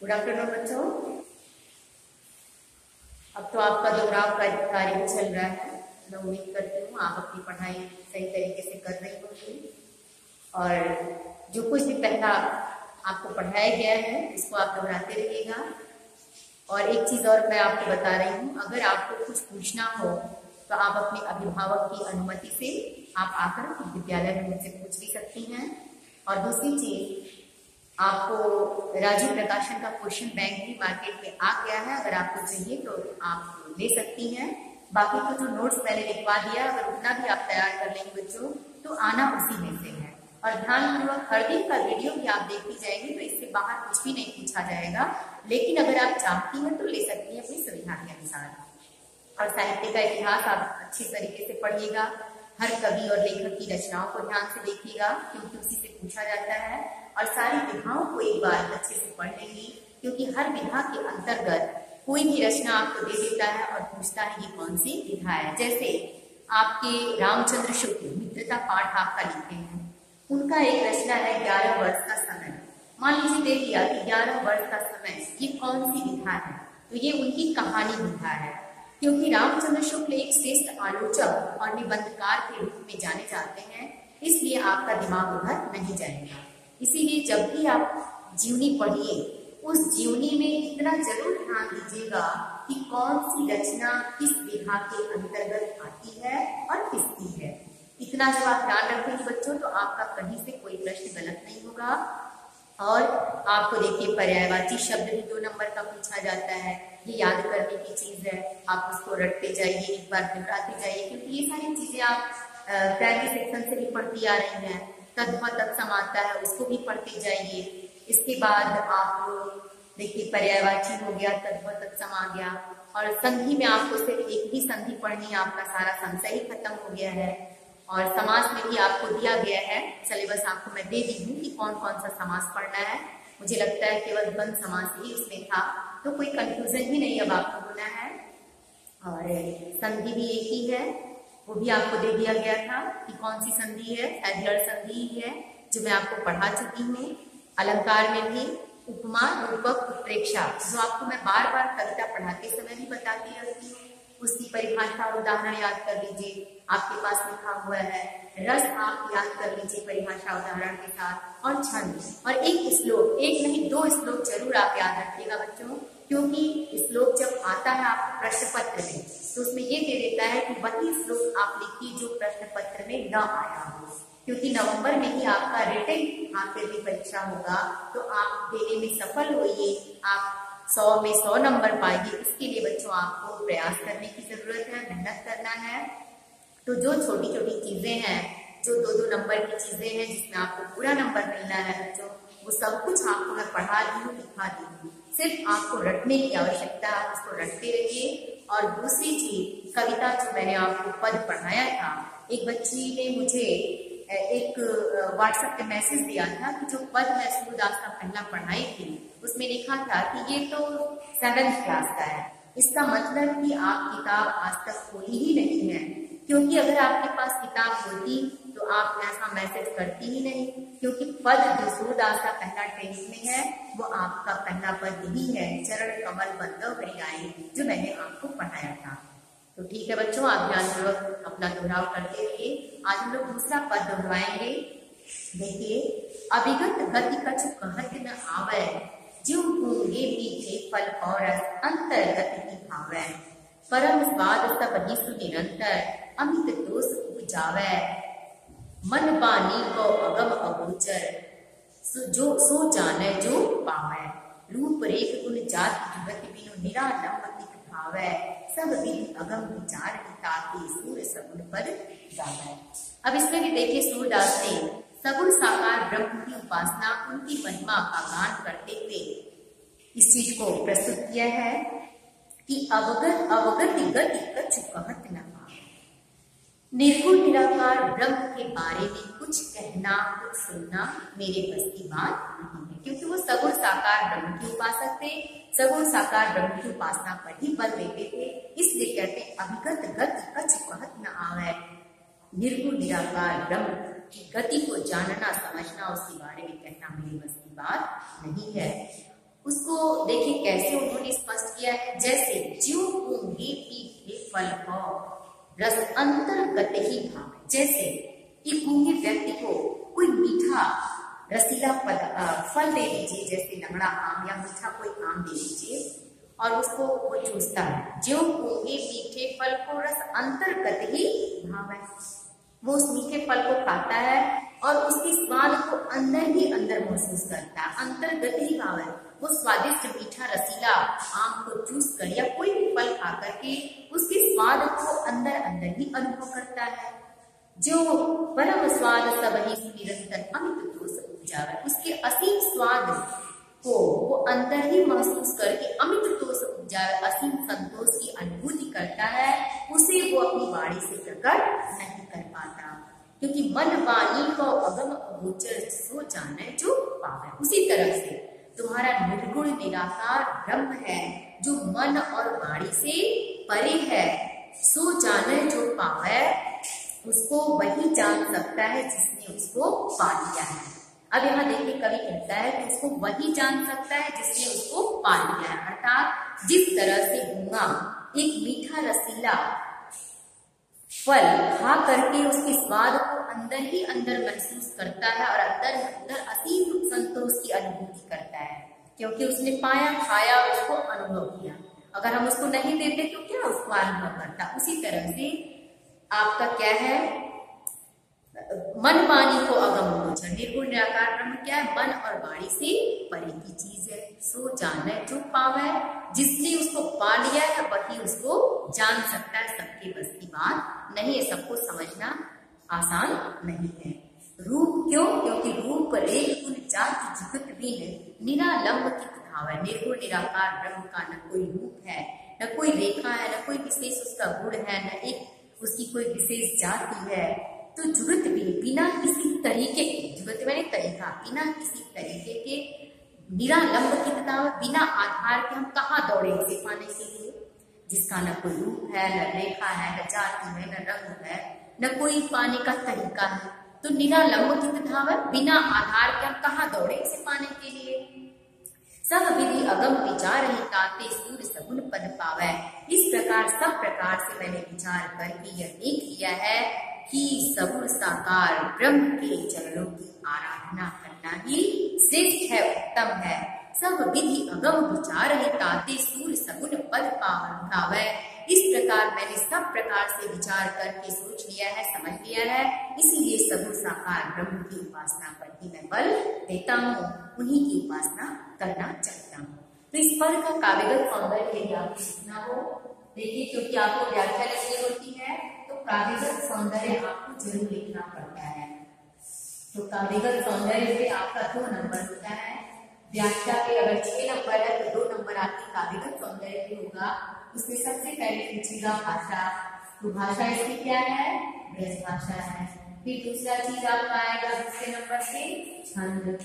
Good afternoon बच्चों। अब तो आपका दोहराव का कार्य चल रहा है। मैं उम्मीद करती हूँ आप अपनी पढ़ाई सही तरीके से कर रही होंगी और जो कुछ भी पहला आपको पढ़ाया गया है इसको आप दोहराते रहिएगा। और एक चीज़ और मैं आपको बता रही हूँ, अगर आपको कुछ पूछना हो तो आप अपने अभिभावक की अनुमति से आप आकर विद्यालय में मुझसे पूछ भी सकती हैं। और दूसरी चीज़, आपको राजीव प्रकाशन का क्वेश्चन बैंक भी मार्केट में आ गया है, अगर आपको चाहिए तो आप ले सकती हैं। बाकी तो जो नोट्स मैंने लिखवा दिया, अगर उतना भी आप तैयार कर लेंगे बच्चों तो आना उसी में से है। और ध्यानपूर्वक हर दिन का वीडियो भी आप देखती जाएंगे तो इससे बाहर कुछ भी नहीं पूछा जाएगा, लेकिन अगर आप चाहती हैं तो ले सकती हैं अपनी सुविधा के अनुसार। और साहित्य का इतिहास आप अच्छी तरीके से पढ़िएगा, हर कवि और लेखक की रचनाओं को ध्यान से देखिएगा क्योंकि उसी से पूछा जाता है। और सारी विधाओं को एक बार अच्छे से पढ़ लेंगी क्योंकि हर विधा के अंतर्गत कोई भी रचना आपको दे देता है और पूछता है ये कौन सी विधा है। जैसे आपके रामचंद्र शुक्ल मित्रता पाठ आपका लिखते हैं, उनका एक रचना है 11 वर्ष का समय। मान लीजिए दे दिया कि 11 वर्ष का समय ये कौन सी विधा है, तो ये उनकी कहानी विधा है। क्योंकि रामचंद्र शुक्ल एक श्रेष्ठ आलोचक और निबंधकार के रूप में जाने जाते हैं, इसलिए आपका दिमाग उधर नहीं जाएगा। इसीलिए जब भी आप जीवनी पढ़िए उस जीवनी में इतना जरूर ध्यान दीजिएगा कि कौन सी रचना किस विधा के अंतर्गत आती है और किसकी है। इतना जब आप ध्यान रखेंगे बच्चों तो आपका कहीं से कोई प्रश्न गलत नहीं होगा। और आपको देखिए पर्यायवाची शब्द भी 2 नंबर का पूछा जाता है, ये याद करने की चीज है। आप उसको रटते जाइए, एक बार दोहराते जाइए क्योंकि ये सारी चीजें आप प्राइमरी सेक्शन से भी पढ़ती आ रही हैं। तत्व तत्सम आता है, उसको भी पढ़ते जाइए। इसके बाद आप देखिए पर्यायवाची हो गया, तत्व तत्सम आ गया। और संधि में आपको सिर्फ एक ही संधि पढ़नी है, आपका सारा संशय ही खत्म हो गया है। और समास में भी आपको दिया गया है, सिलेबस आपको मैं दे दी हूँ कि कौन कौन सा समास पढ़ना है। मुझे लगता है केवल द्वंद्व समास ही उसमें था, तो कोई कंफ्यूजन भी नहीं अब आपको होना है। और संधि भी एक ही है, वो भी आपको दे दिया गया था कि कौन सी संधि है, शायद संधि ही है जो मैं आपको पढ़ा चुकी हूँ। अलंकार में भी उपमा, रूपक, उत्प्रेक्षा जो आपको मैं बार बार कविता पढ़ाते समय भी बताती रहती हूँ, उसकी परिभाषा और उदाहरण याद कर लीजिए, आपके पास लिखा हुआ है। रस आप याद कर लीजिए परिभाषा उदाहरण के साथ। और छंद और एक श्लोक, एक नहीं 2 श्लोक जरूर आप याद रखिएगा बच्चों, क्योंकि श्लोक जब आता है आपको प्रश्न पत्र में तो उसमें ये दे देता है कि वही श्लोक आप लिखिए जो प्रश्न पत्र में न आया हो। क्योंकि नवंबर में ही आपका रिटन आपके भी परीक्षा होगा, तो आप देने में सफल होइए, आप 100 में 100 नंबर पाइए। इसके लिए बच्चों आपको प्रयास करने की जरूरत है, मेहनत करना है। तो जो छोटी छोटी चीजें हैं, जो 2-2 नंबर की चीजें हैं जिसमें आपको पूरा नंबर मिलना है बच्चों, वो सब कुछ आपको मैं पढ़ा दी हूँ, लिखा दी हूँ। सिर्फ आपको रटने की आवश्यकता है, आप उसको रटते रहिए। और दूसरी चीज, कविता जो मैंने आपको पद पढ़ाया था, एक बच्ची ने मुझे एक व्हाट्सएप पे मैसेज दिया था कि जो पद मैं सूरदास का पहला पढ़ाई थी उसमें लिखा था कि ये तो 7th क्लास का है। इसका मतलब कि आप किताब आज तक खोली ही नहीं है, क्योंकि अगर आपके पास किताब होती तो आप ऐसा मैसेज करती ही नहीं। क्योंकि पद जो सूरदास का पहला 10th में है वो आपका पहला पद ही है, चरण कमल बंदव हरियाई, जो मैंने आपको पढ़ाया था। तो ठीक है बच्चों, आप ध्यानपूर्वक अपना दोहराव करते रहिए। आज हम लोग दूसरा पद दोहराएंगे। देखिए, अभिगत गति कछु कहत न आवे, ज्यों पूंगे मीठे फल औरस अंतर्गत की भावै, परम स्वाद सब ही सुनिरंतर अमित दोष उपजावै, मन बानी को अगम अगोचर जो सो जाने जो पावै, रूप रेख गुण जाति जुगत बिनु निरालंब भावै, सब विधि अगम विचार ताकि सूर्य सगुण पर गावै। अब इसमें भी देखिए सूरदास ने सगुण साकार ब्रह्म की उपासना, उनकी महिमा का गान करते हुए इस चीज को प्रस्तुत किया है कि अवगत अवगति गति कछु कहत न पावै। निर्गुण निराकार ब्रह्म के बारे में कुछ कहना, कुछ सुनना मेरे बस की बात नहीं है, क्योंकि वो सगुण साकार ब्रह्म के उपासक थे, सगुण साकार ब्रह्म की उपासना पर ही बल देते थे। इसलिए कहते हैं अभिगत गति कछु कहत न आवे, निर्गुण निराकार ब्रह्म की गति को जानना, समझना, उसके बारे में कहना मेरे बस की की बात नहीं है। उसको देखिए कैसे उन्होंने स्पष्ट किया है, जैसे ज्यों गूंगे मीठे फल को रस अंतर्गत ही भावे। जैसे कि गूंगे व्यक्ति को कोई मीठा रसीला फल दे दीजिए, जैसे लंगड़ा आम या मीठा कोई आम दे दीजिए और उसको वो चूसता है। ज्यों गूंगे मीठे फल को रस अंतर्गत ही भावे, वो उस मीठे फल को खाता है और उसके स्वाद को अंदर ही अंदर महसूस करता है। अंतर्गत ही भाव है, वो स्वादिष्ट मीठा रसीला आम को चूस कर या कोई भी फल खा करके उसके स्वाद को अंदर अंदर ही अनुभव करता है। जो परम स्वाद सब ही निरंतर अमित दोष उपजावे, उसके असीम स्वाद को वो अंदर ही महसूस करके अमित दोष उपजावे, असीम संतोष की अनुभूति करता है। उसे वो अपनी वाणी से प्रकट नहीं कर पाता, क्योंकि मन वाणी को अगम अगोचर सो जाने जो पावे। उसी तरह से तुम्हारा निर्गुण निराकार ब्रह्म है, जो मन और वाणी से परे है, सो जाने जो पावे, उसको वही जान सकता है जिसने उसको पा लिया है। अब यहाँ देखिए कवि कहता है कि उसको वही जान सकता है जिसने उसको पा लिया है। अर्थात जिस तरह से गूंगा एक मीठा रसीला फल खा करके उसके स्वाद को अंदर ही अंदर महसूस करता है और अंदर अंदर असीम संतोष की अनुभूति करता है, क्योंकि उसने पाया, खाया, उसको अनुभव किया। अगर हम उसको नहीं देते तो क्या उसको अनुभव करता। उसी तरह से आपका क्या है, मन वाणी को अगम गोचर, निर्गुण निराकार ब्रह्म क्या है, मन और वाणी से परे की चीज है। सो जाने जो पावे, जिसने उसको पा लिया है वही उसको जान सकता है। सबके बस की बात नहीं है, सबको समझना आसान नहीं है। रूप क्यों? क्योंकि रूप रेख गुण जाति जुगत बीन निरालंब की भाव है। निर्गुण निराकार ब्रह्म का न कोई रूप है, न कोई रेखा है, न कोई विशेष उसका गुण है, न एक उसकी कोई विशेष जाति है। तो जुगत भी बिना किसी तरीके के, जुगत मैंने तरीका, बिना किसी तरीके के निरालंब की तथा बिना आधार के हम कहाँ दौड़े उसे पाने के लिए, जिसका न कोई रूप है, न रेखा है, न जाति है, न रंग है, न कोई पाने का तरीका है। तो निरालंब की तथा बिना आधार के हम कहाँ दौड़े उसे पाने के लिए। सब विधि अगम विचार ही ताते सूर्य सगुन पद पावे। इस प्रकार सब प्रकार से मैंने विचार करके यह देख लिया है कि सगुण साकार ब्रह्म के चरणों की आराधना करना ही श्रेष्ठ है, उत्तम है। सब विधि अगम विचार ही ताते सूर्य सगुन पद पावे। इस प्रकार मैंने सब प्रकार से विचार करके सोच लिया है, समझ लिया है, इसीलिए सगुण साकार ब्रह्म की उपासना पर ही मैं बल देता हूँ, उन्हीं की उपासना करना चाहता हूँ। तो इस पर का काव्यगत सौंदर्य यदि आपको सीखना हो, देखिए क्योंकि आपको व्याख्या लिखनी होती है तो काव्यगत सौंदर्य आपको जरूर लिखना पड़ता है। तो काव्यगत सौंदर्य पे आपका 2 नंबर होता है, व्याख्या पे अगर 6 नंबर है तो 2 नंबर आपकी काव्यगत सौंदर्य पे होगा। उसमें सबसे पहले पूछेगा भाषा, तो भाषा इसकी क्या है, ब्रज भाषा है। फिर दूसरा चीज आपका आएगा दूसरे नंबर से छंद।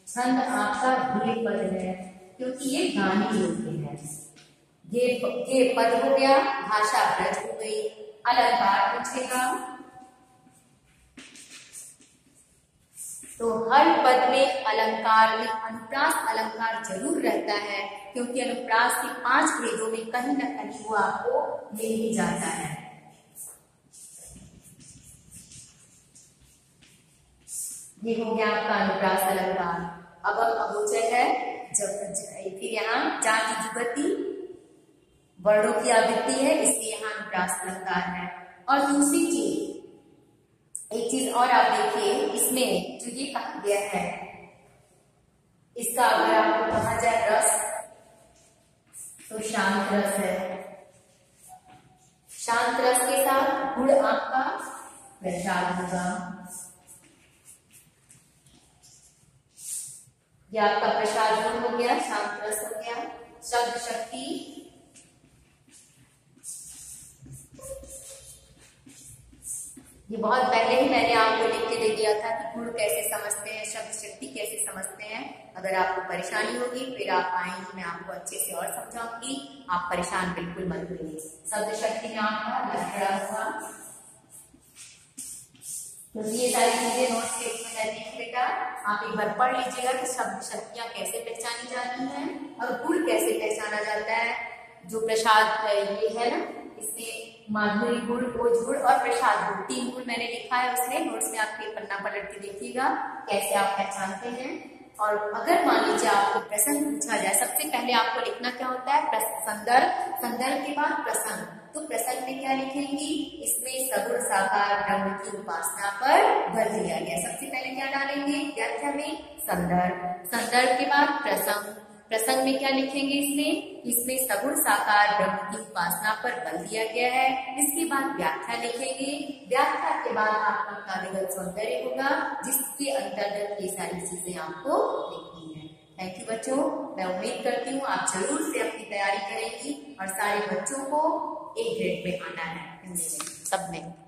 छंद आपका गे पद है, क्योंकि ये गाने योग्य है। गे पद हो गया, भाषा ब्रज हो गई। अलंकार पूछेगा, तो हर पद में अलंकार में अनुप्रास अलंकार जरूर रहता है, क्योंकि अनुप्रास के 5 भेदों में कहीं न कहीं वो आपको मिल ही जाता है। ये हो गया आपका अनुप्रास अलंकार। अब अगोचर है, जब फिर यहाँ जाति जुगति वर्णों की आवृत्ति है, इसलिए यहाँ अनुप्रास अलंकार है। और दूसरी चीज, एक चीज और आप देखिए, इसमें जो ये कहा गया है, इसका अगर आपको कहा जाए रस, तो शांत रस है। शांत रस के साथ गुण आपका प्रसाद होगा। ये आपका प्रसाद गुण हो गया, शांत रस हो गया। शब्द शक्ति, ये बहुत पहले ही मैंने आपको लिख के दे दिया था कि गुण कैसे समझते हैं, शब्द शक्ति कैसे समझते हैं। अगर आपको परेशानी होगी फिर आप आएंगी, मैं आपको अच्छे से और समझाऊंगी, आप परेशान बिल्कुल मत होइए। शब्द शक्ति में आपका लखड़ा हुआ, तो ये सारी चीजें नोट्स के है। देखिए बेटा, आप एक बार पढ़ लीजिएगा कि शब्द शक्तियां कैसे पहचानी जाती हैं और गुण कैसे पहचाना जाता है। जो प्रसाद ये है ना, इसमें माधुरी गुण, ओज गुण और प्रसाद गुण, 3 गुण मैंने लिखा है उसमें नोट्स में, आपके पन्ना पलट के देखिएगा कैसे आप पहचानते हैं। और अगर मान लीजिए आपको प्रसंग पूछा जाए, सबसे पहले आपको लिखना क्या होता है, संदर्भ, संदर्भ के बाद प्रसंग। तो प्रसंग में क्या लिखेंगी, इसमें सगुण साकार ब्रह्म की उपासना पर बल दिया गया। सबसे पहले क्या डालेंगे व्याख्या में, संदर्भ, संदर्भ के बाद प्रसंग, प्रसंग में क्या लिखेंगे, इसमें सगुण साकार ब्रह्म की उपासना पर बल दिया गया है। इसके बाद व्याख्या लिखेंगे, व्याख्या के बाद आपका काव्यगत सौंदर्य होगा, जिसके अंतर्गत ये सारी चीजें आपको लिखनी है। थैंक यू बच्चों, मैं उम्मीद करती हूँ आप जरूर से अपनी तैयारी करेंगी और सारे बच्चों को A ग्रेड में आना है हिंदी में सब में।